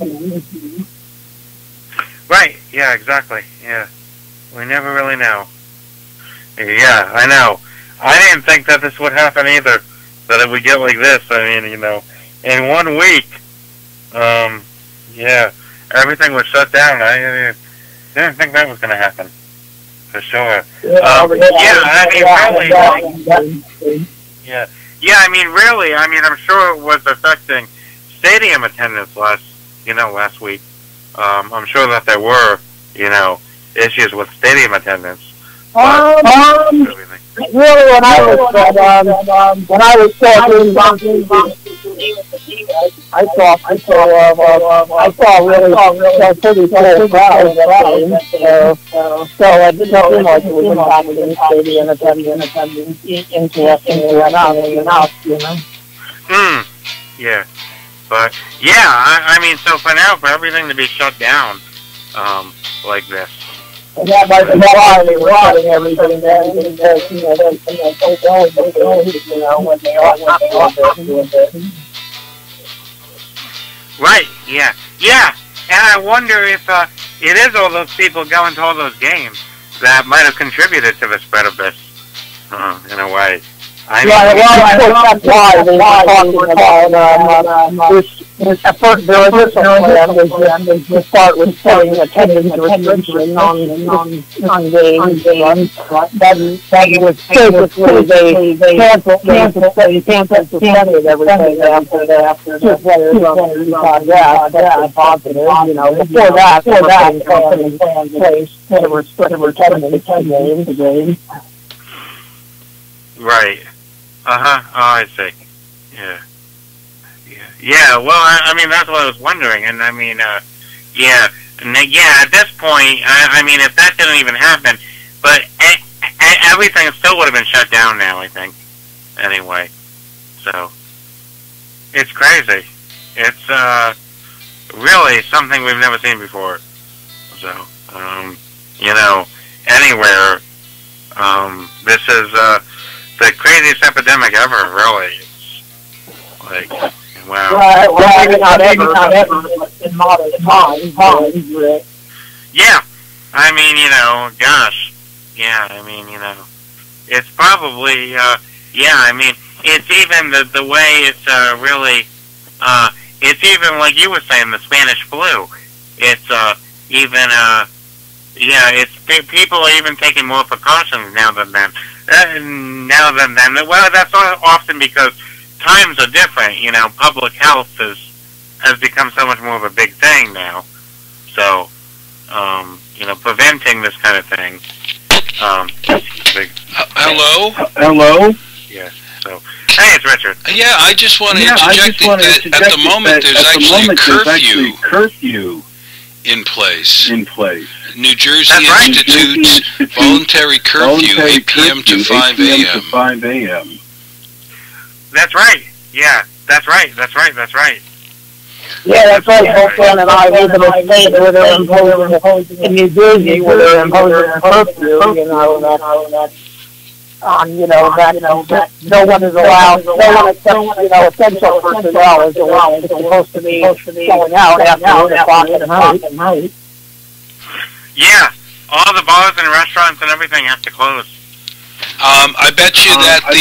Right, yeah, exactly, yeah. We never really know. Yeah, I know. I didn't think that this would happen either, that it would get like this. I mean, you know, in 1 week, yeah, everything was shut down. I didn't think that was going to happen, for sure. I mean, really, I'm sure it was affecting stadium attendance last week. I'm sure that there were, issues with stadium attendance. Really, when I was talking, I saw really pretty cool crowd that game. So it didn't seem like it was impacting stadium attendance interestingly enough, you know. Yeah. But, yeah, I mean, so for now, for everything to be shut down, like this. And that might be why they were running everything then, because, they when they ought not to do it. Right, yeah. Yeah, and I wonder if it is all those people going to all those games that might have contributed to the spread of this, in a way. I mean, that's why they were talking about at first their initial plan was to start with setting attendance restrictions on games, then was basically they canceled suspended everything after just whether that's positive, before that company plans in place to restrict attendance to games. Right. Oh, I see. Yeah, well, I mean, that's what I was wondering, and I mean, at this point, I mean, if that didn't even happen, but everything still would have been shut down now, I think, anyway, so, it's crazy. It's, really something we've never seen before, so, anywhere, this is, the craziest epidemic ever, really. It's like, wow. Well, maybe not ever in modern times. Yeah, I mean, gosh. Yeah, I mean, it's probably, I mean, it's even the way it's really, it's even like you were saying, the Spanish flu. It's even, it's people are even taking more precautions now than then. Well, that's often because times are different. Public health has become so much more of a big thing now. So, preventing this kind of thing. Hello. Yeah. So, hey, it's Richard. Yeah, I just want to interject that at the moment there's actually a curfew in place. New Jersey institutes voluntary curfew, 8 p.m. to 5 a.m. That's right. Yeah, that's right. Yeah, that's right. Both Ken and I live in a state where they're imposing, in New Jersey, where they're imposing a curfew, that no one is allowed, no one except, essential personnel is supposed to be going out after 8 o'clock at night. Yeah, all the bars and restaurants and everything have to close. I bet you that the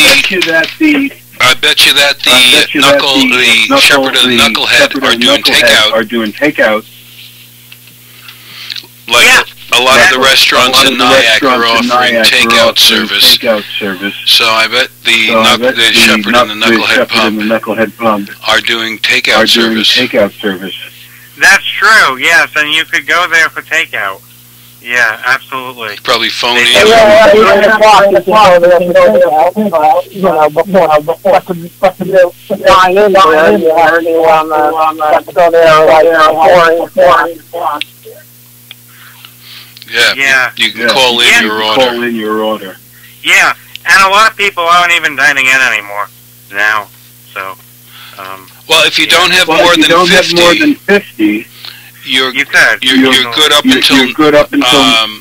Shepherd The Knucklehead are doing takeout. Like a lot of the restaurants in Nyack are offering takeout service. So I bet the Shepherd and the Knucklehead Pub are doing takeout service. That's true. Yes, and you could go there for takeout. Yeah, absolutely. Probably phone in. Before to dine in there, you have to go there like 4. Yeah, you can call in your order. Yeah, and a lot of people aren't even dining in anymore now. So, well, if you don't have more than 50, you're good up until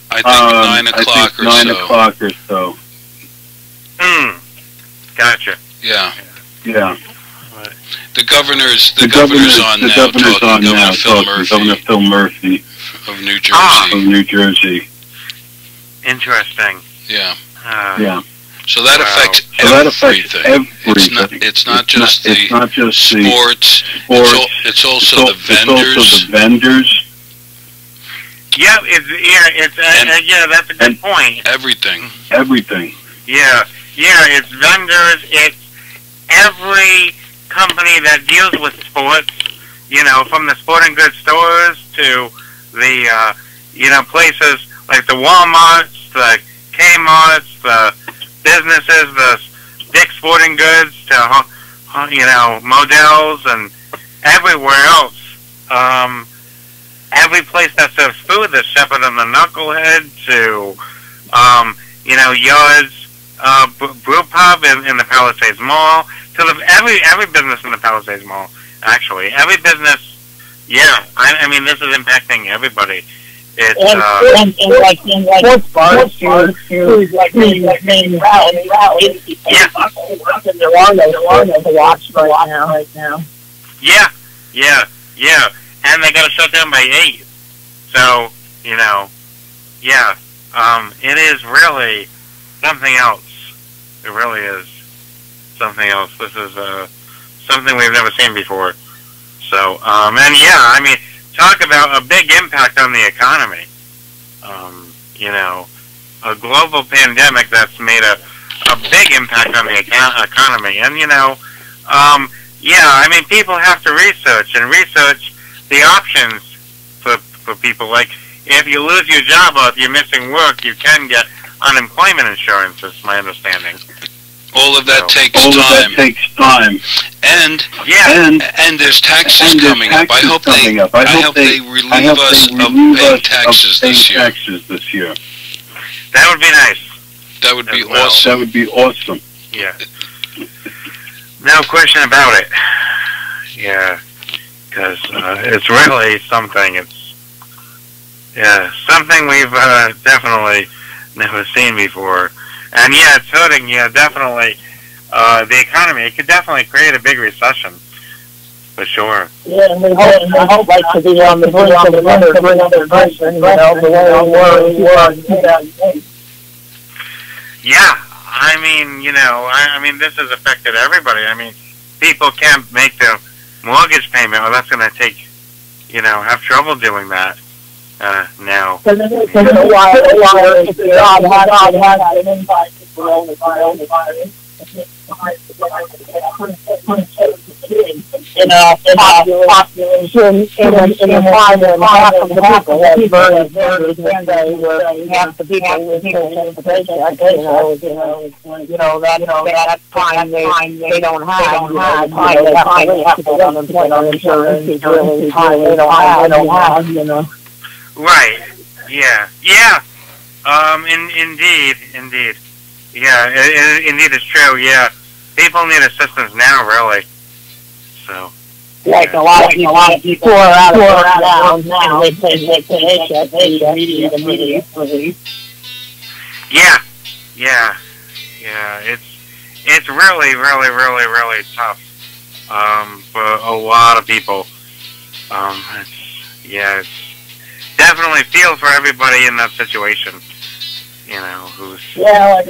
I think 9 o'clock or so. Gotcha. Yeah. The governor's on now talking. Governor Phil Murphy of New Jersey. Interesting. Yeah. So that affects everything. It's not just the sports. It's also the vendors. Yeah, that's a good point. Everything. Yeah, it's vendors. It's every company that deals with sports. From the sporting goods stores to the places like the Walmarts, the Kmarts, the businesses, the Dick's Sporting Goods, to Modell's and everywhere else. Every place that serves food, the Shepherd and the Knucklehead, to Yards Brew Pub in the Palisades Mall, to every business in the Palisades Mall. Actually, every business. Yeah, I mean, this is impacting everybody. It's like sports bars, who's like making rally. Yeah, there are no to watch right now. Yeah, and they got to shut down by 8. So it is really something else. It really is something else. This is something we've never seen before. So, I mean, talk about a big impact on the economy. A global pandemic that's made a big impact on the economy. And, I mean, people have to research the options for people. Like, if you lose your job or if you're missing work, you can get unemployment insurance, is my understanding. All of that takes time. And there's taxes coming up. I hope they relieve us of paying taxes this year. That would be nice. That would be awesome. That would be awesome. Yeah. No question about it. Yeah. Because it's really something. It's something we've definitely never seen before. And it's hurting, definitely, the economy. It could definitely create a big recession, for sure. Yeah, and we hope like to be on the brink of another recession, the way we were in 2008. Yeah, I mean, I mean, this has affected everybody. I mean, people can't make their mortgage payment, or that's going to take, have trouble doing that. Now. In a population, in a time when half of the people have very half the people with transportation, that time they don't have, they have to get unemployment insurance, they don't have, Right. Yeah. Indeed. Yeah. Indeed, it's true. Yeah. People need assistance now, really. So. Like a lot of people are out of town now. They immediately. Yeah. It's really, really, really, really tough. For a lot of people. It's definitely feel for everybody in that situation, who's... Yeah,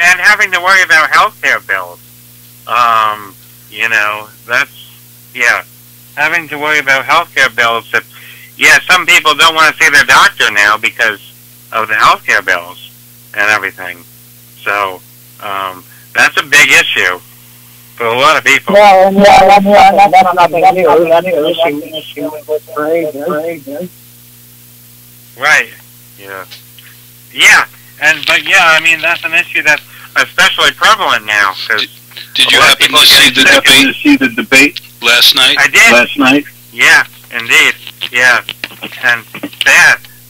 and having to worry about healthcare bills. Having to worry about healthcare bills. Some people don't want to see their doctor now because of the healthcare bills and everything. So, that's a big issue for a lot of people. That's nothing new. That's an issue with for ages. Right. Yeah. I mean, that's an issue that's especially prevalent now. Did you happen to see the debate last night? I did. Yeah, indeed. Yeah. And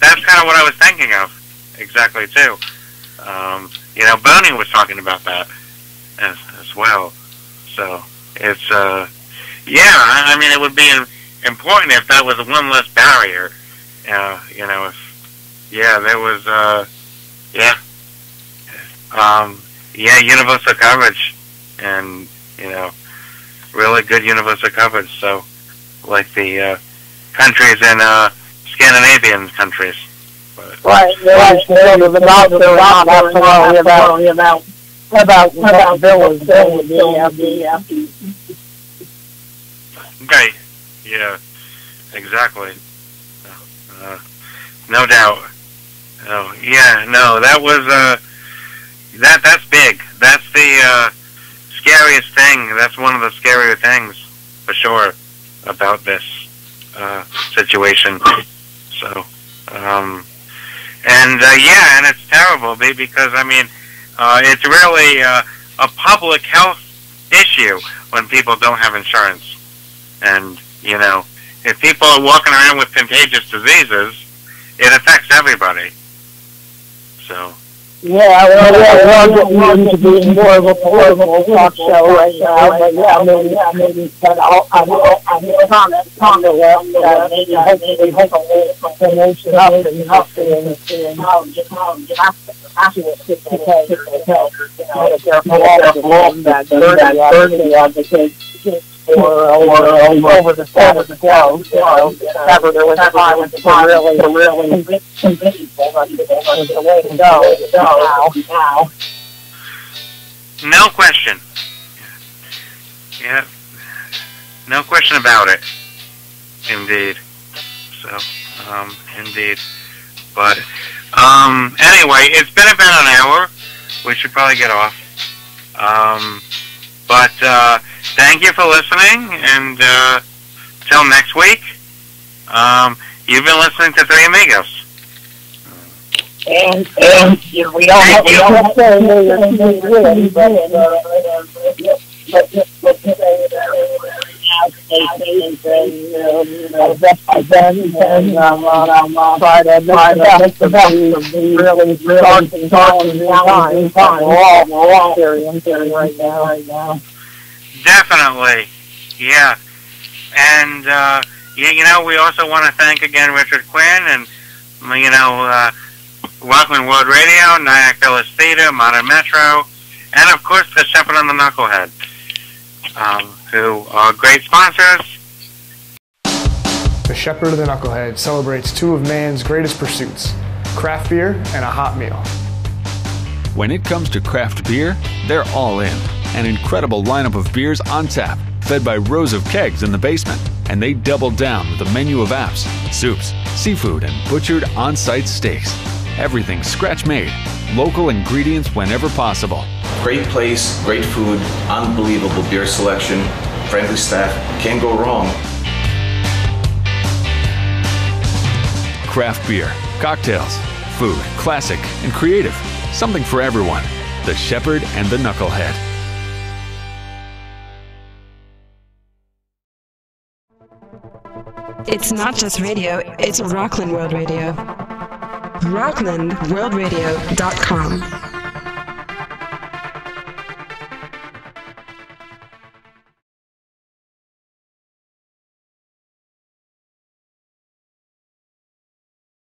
that's kind of what I was thinking of. Exactly, too. Bernie was talking about that as well. So, it's, I mean, it would be important if that was one less barrier. There was, universal coverage. And, really good universal coverage. So, like the countries in Scandinavian countries. But, right. The doctor not about villas. Right. Yeah. Exactly. No doubt. So yeah, no, that was that's big. That's the scariest thing. That's one of the scarier things for sure about this situation. So and it's terrible because I mean it's really a public health issue when people don't have insurance, and you know, if people are walking around with contagious diseases, it affects everybody. So. Yeah, well, want to be more of a political talk show right now, but maybe I'll comment that maybe hopefully hook a nation up and over the side of the globe, never there was a time when really convince people that was the way to go now. No question. Yeah. No question about it. Indeed. So, indeed. But, anyway, it's been about an hour. We should probably get off. But, thank you for listening, and till next week, you've been listening to Three Amigos. And we all have to say Definitely, yeah. And, you know, we also want to thank again Richard Quinn and, you know, Rockland World Radio, Nyack Village Theater, Modern Metro, and of course the Shepherd and the Knucklehead, who are great sponsors. The Shepherd the Knucklehead celebrates two of man's greatest pursuits, craft beer and a hot meal. When it comes to craft beer, they're all in. An incredible lineup of beers on tap, fed by rows of kegs in the basement, and they double down with a menu of apps, soups, seafood, and butchered on-site steaks. Everything scratch-made, local ingredients whenever possible. Great place, great food, unbelievable beer selection, friendly staff, can't go wrong. Craft beer, cocktails, food, classic and creative. Something for everyone. The Shepherd and the Knucklehead. It's not just radio, it's Rockland World Radio. RocklandWorldRadio.com.